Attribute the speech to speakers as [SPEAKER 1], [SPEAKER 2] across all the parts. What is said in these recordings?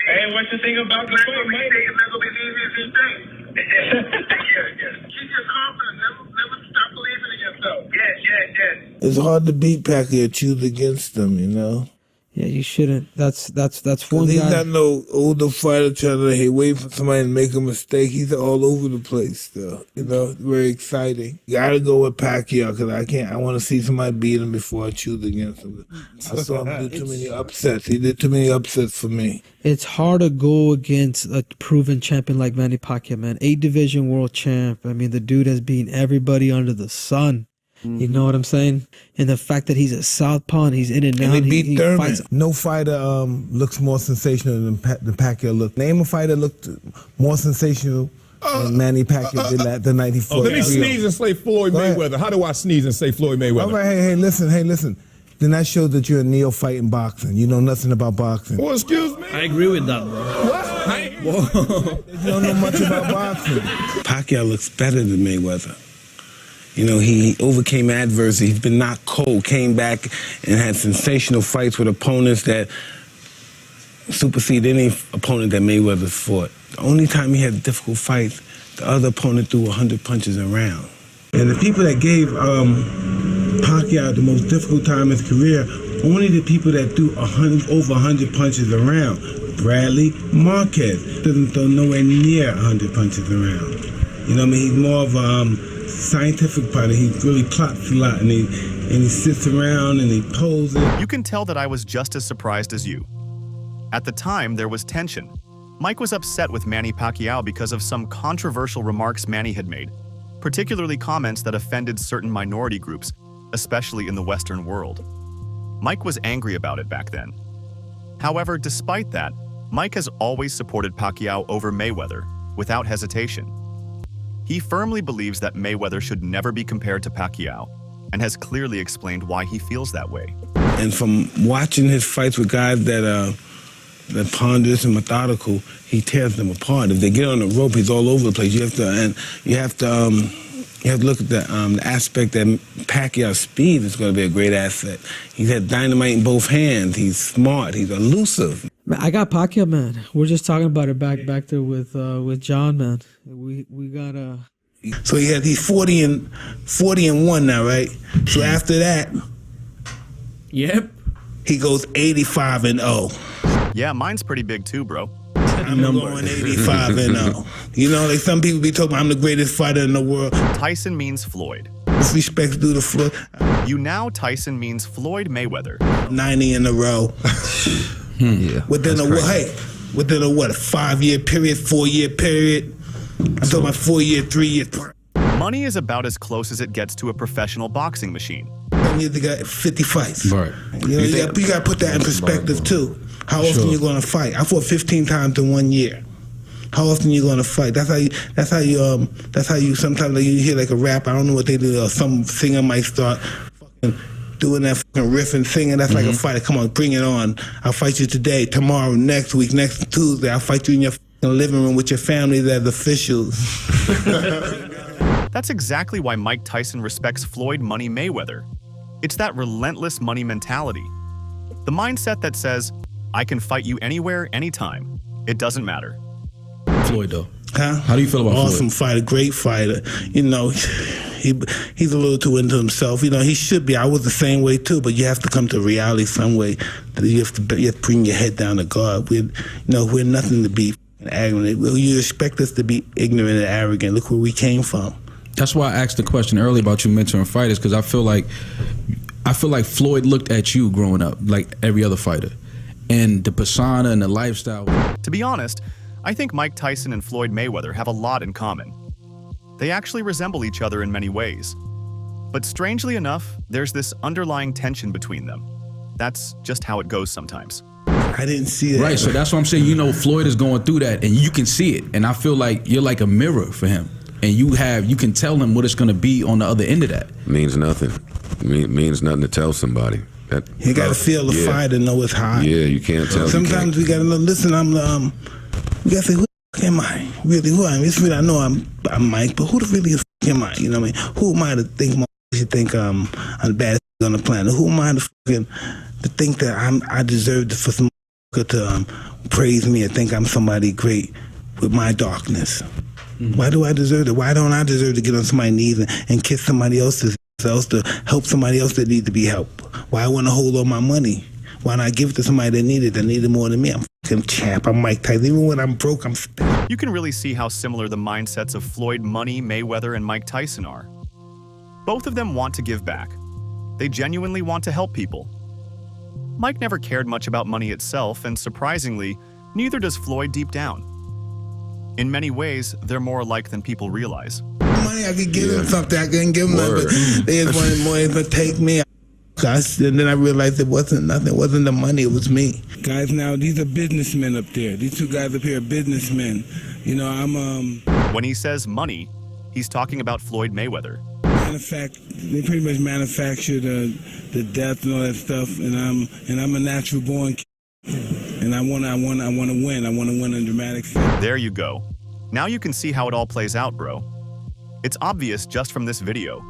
[SPEAKER 1] Hey, what you think about the fight, man? Keep your confidence. Never stop believing in yourself. Yes.
[SPEAKER 2] It's hard to beat Pacquiao, choose against him, you know?
[SPEAKER 3] Yeah, you shouldn't. That's one
[SPEAKER 2] He's
[SPEAKER 3] guy.
[SPEAKER 2] not no older fighter trying to wait for somebody to make a mistake. He's all over the place still, you know? Very exciting. Gotta go with Pacquiao because I want to see somebody beat him before I choose against him. I saw him do too many upsets. He did too many upsets for me.
[SPEAKER 3] It's hard to go against a proven champion like Manny Pacquiao, man. 8-division world champ. I mean, the dude has beaten everybody under the sun. You know what I'm saying? And the fact that he's a southpaw and he's in and out.
[SPEAKER 2] And he beat Thurman.
[SPEAKER 3] Fights.
[SPEAKER 4] No fighter looks more sensational than Pacquiao looked. Name a fighter looked more sensational than Manny Pacquiao did the night he fought.
[SPEAKER 5] Let me sneeze and say Floyd Mayweather. How do I sneeze and say Floyd Mayweather?
[SPEAKER 4] All right, hey, listen. Then that shows that you're a neophyte in boxing. You know nothing about boxing.
[SPEAKER 5] Well, excuse me?
[SPEAKER 6] I agree with that, bro.
[SPEAKER 5] What?
[SPEAKER 4] You don't know much about boxing.
[SPEAKER 7] Pacquiao looks better than Mayweather. You know, he overcame adversity. He's been knocked cold, came back and had sensational fights with opponents that supersede any opponent that Mayweather fought. The only time he had difficult fights, the other opponent threw 100 punches a round.
[SPEAKER 2] And the people that gave Pacquiao the most difficult time in his career, only the people that threw over 100 punches around. Bradley, Marquez doesn't throw nowhere near 100 punches around. You know what I mean? He's more of a scientific fighter. He really plots a lot, and he sits around and he poses.
[SPEAKER 8] You can tell that I was just as surprised as you. At the time, there was tension. Mike was upset with Manny Pacquiao because of some controversial remarks Manny had made, particularly comments that offended certain minority groups, especially in the Western world. Mike was angry about it back then. However, despite that, Mike has always supported Pacquiao over Mayweather, without hesitation. He firmly believes that Mayweather should never be compared to Pacquiao, and has clearly explained why he feels that way.
[SPEAKER 7] And from watching his fights with guys that ponderous and methodical, he tears them apart. If they get on the rope, he's all over the place. You have to look at the aspect that Pacquiao's speed is going to be a great asset. He's had dynamite in both hands. He's smart. He's elusive.
[SPEAKER 3] Man, I got Pacquiao, man. We're just talking about it back there with John, man. We got
[SPEAKER 2] So he's 40 and 1 now, right? So after that,
[SPEAKER 6] Yep.
[SPEAKER 2] he goes 85 and 0.
[SPEAKER 8] Yeah, mine's pretty big too, bro.
[SPEAKER 2] I'm going 85 and 0. You know, like some people be talking about I'm the greatest fighter in the world.
[SPEAKER 8] Tyson means Floyd.
[SPEAKER 2] Respect due to Floyd.
[SPEAKER 8] You now Tyson means Floyd Mayweather.
[SPEAKER 2] 90 in a row.
[SPEAKER 4] Yeah.
[SPEAKER 2] Within a 5-year period, 4-year period. I'm talking about 4-year, 3-year.
[SPEAKER 8] Money is about as close as it gets to a professional boxing machine.
[SPEAKER 2] You got 50 fights.
[SPEAKER 4] Right.
[SPEAKER 2] You know, you got to put that in perspective too. How often you going to fight? I fought 15 times in 1 year. How often you going to fight? That's how you sometimes like, you hear like a rap. I don't know what they do. Or some singer might start fucking doing that fucking riff and singing. That's like a fighter. Come on, bring it on. I'll fight you today, tomorrow, next week, next Tuesday. I'll fight you in your fucking living room with your family as officials.
[SPEAKER 8] That's exactly why Mike Tyson respects Floyd Money Mayweather. It's that relentless money mentality. The mindset that says, I can fight you anywhere, anytime. It doesn't matter.
[SPEAKER 6] Floyd, though.
[SPEAKER 2] Huh?
[SPEAKER 6] How do you feel about Floyd?
[SPEAKER 2] Awesome fighter, great fighter. You know, he's a little too into himself. You know, he should be. I was the same way too, but you have to come to reality some way. You have to bring your head down to God. We're nothing to be arrogant. You expect us to be ignorant and arrogant. Look where we came from.
[SPEAKER 6] That's why I asked the question earlier about you mentoring fighters, because I feel like Floyd looked at you growing up like every other fighter, and the persona and the lifestyle.
[SPEAKER 8] To be honest, I think Mike Tyson and Floyd Mayweather have a lot in common. They actually resemble each other in many ways. But strangely enough, there's this underlying tension between them. That's just how it goes sometimes.
[SPEAKER 2] I didn't see that.
[SPEAKER 6] Right, so that's what I'm saying. You know, Floyd is going through that, and you can see it. And I feel like you're like a mirror for him. And you can tell him what it's going to be on the other end of that.
[SPEAKER 5] Means nothing. Means nothing to tell somebody.
[SPEAKER 2] You got to feel the fire to know it's hot.
[SPEAKER 5] Yeah, you can't tell.
[SPEAKER 2] Sometimes we got to know, listen, we got to say, who the f*** am I? Really, who I am? It's really, I know I'm Mike, but who the really f*** am I? You know what I mean? Who am I to think you think I'm the baddest on the planet? Who am I to think that I deserve for some to praise me and think I'm somebody great with my darkness. Why do I deserve it? Why don't I deserve to get on somebody's knees and kiss somebody else's else to help somebody else that needs to be helped? Why I want to hold all my money? Why not give it to somebody that needed it more than me? I'm fucking champ. I'm Mike Tyson. Even when I'm broke, I'm spent.
[SPEAKER 8] You can really see how similar the mindsets of Floyd Money, Mayweather, and Mike Tyson are. Both of them want to give back. They genuinely want to help people. Mike never cared much about money itself, and surprisingly, neither does Floyd deep down. In many ways, they're more alike than people realize.
[SPEAKER 2] Money, I could give them something. I couldn't give them nothing. They just wanted more to take me. And then I realized it wasn't nothing. It wasn't the money. It was me.
[SPEAKER 7] Guys, now these are businessmen up there. These two guys up here are businessmen. You know, I'm
[SPEAKER 8] When he says money, he's talking about Floyd Mayweather.
[SPEAKER 7] They pretty much manufacture the death and all that stuff, and I'm a natural born kid. And I want to win. I want to win in dramatic fashion.
[SPEAKER 8] There you go. Now you can see how it all plays out, bro. It's obvious just from this video.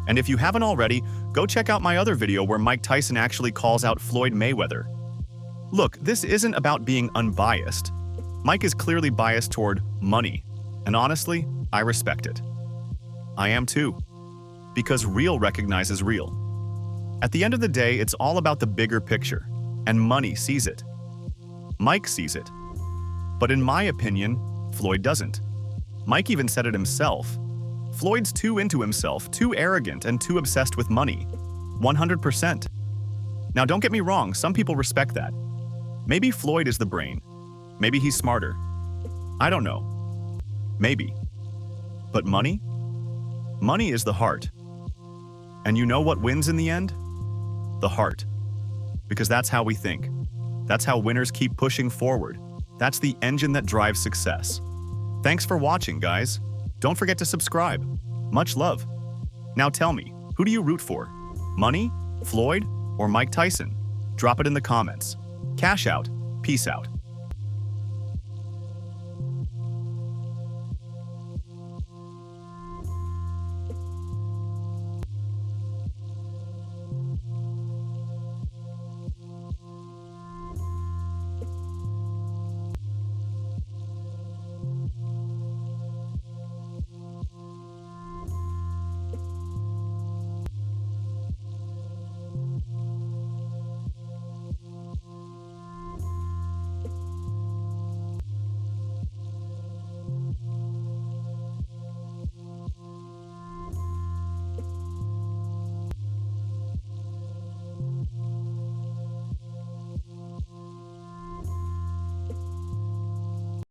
[SPEAKER 8] And if you haven't already, go check out my other video where Mike Tyson actually calls out Floyd Mayweather. Look, this isn't about being unbiased. Mike is clearly biased toward money, and honestly, I respect it. I am too. Because real recognizes real. At the end of the day, it's all about the bigger picture, and money sees it. Mike sees it. But in my opinion, Floyd doesn't. Mike even said it himself. Floyd's too into himself, too arrogant, and too obsessed with money. 100%. Now don't get me wrong, some people respect that. Maybe Floyd is the brain. Maybe he's smarter. I don't know. Maybe. But money? Money is the heart. And you know what wins in the end? The heart. Because that's how we think. That's how winners keep pushing forward. That's the engine that drives success. Thanks for watching, guys. Don't forget to subscribe. Much love. Now tell me, who do you root for? Money, Floyd, or Mike Tyson? Drop it in the comments. Cash out. Peace out.